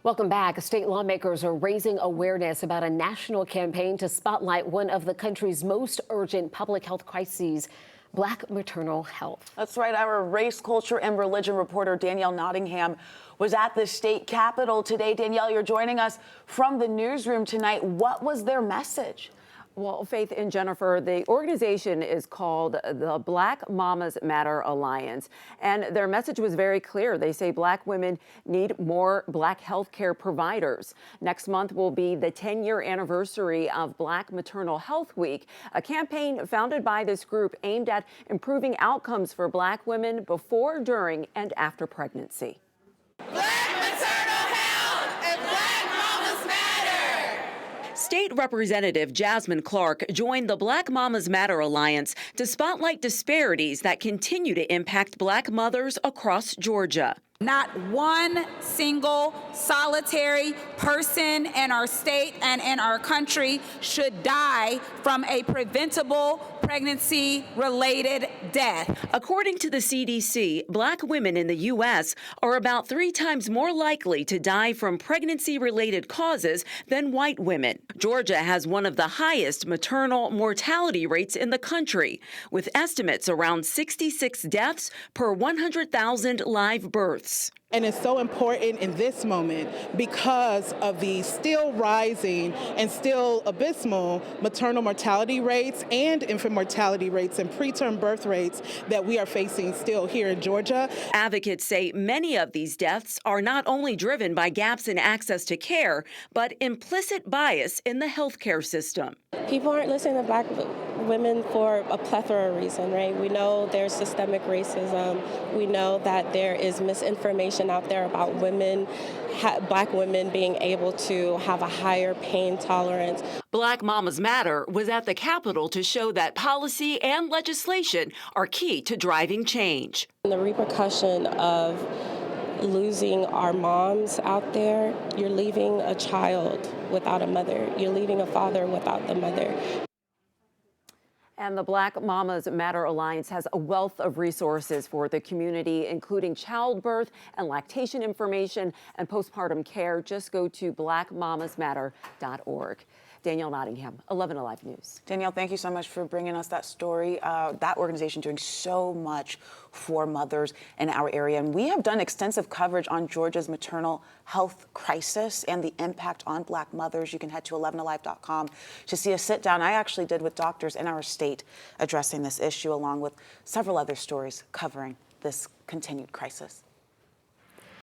Welcome back. State lawmakers are raising awareness about a national campaign to spotlight one of the country's most urgent public health crises, Black maternal health. That's right. Our race, culture, and religion reporter Danielle Nottingham was at the state capitol today. Danielle, you're joining us from the newsroom tonight. What was their message? Well, Faith and Jennifer, the organization is called the Black Mamas Matter Alliance, and their message was very clear. They say Black women need more Black health care providers. Next month will be the 10-year anniversary of Black Maternal Health Week, a campaign founded by this group aimed at improving outcomes for Black women before, during, and after pregnancy. State Representative Jasmine Clark joined the Black Mamas Matter Alliance to spotlight disparities that continue to impact Black mothers across Georgia. Not one single solitary person in our state and in our country should die from a preventable pregnancy-related death. According to the CDC, Black women in the U.S. are about 3 times more likely to die from pregnancy-related causes than white women. Georgia has one of the highest maternal mortality rates in the country, with estimates around 66 deaths per 100,000 live births. And it's so important in this moment because of the still rising and still abysmal maternal mortality rates and infant mortality rates and preterm birth rates that we are facing still here in Georgia. Advocates say many of these deaths are not only driven by gaps in access to care, but implicit bias in the healthcare system. People aren't listening to Black women for a plethora of reasons, right? We know there's systemic racism. We know that there is misinformation out there about women, Black women being able to have a higher pain tolerance. Black Mamas Matter was at the Capitol to show that policy and legislation are key to driving change. And the repercussion of losing our moms out there, you're leaving a child without a mother. You're leaving a father without the mother. And the Black Mamas Matter Alliance has a wealth of resources for the community, including childbirth and lactation information and postpartum care. Just go to blackmamasmatter.org. Danielle Nottingham, 11 Alive News. Danielle, thank you so much for bringing us that story. That organization doing so much for mothers in our area. And we have done extensive coverage on Georgia's maternal health crisis and the impact on Black mothers. You can head to 11alive.com to see a sit down I actually did with doctors in our state addressing this issue, along with several other stories covering this continued crisis.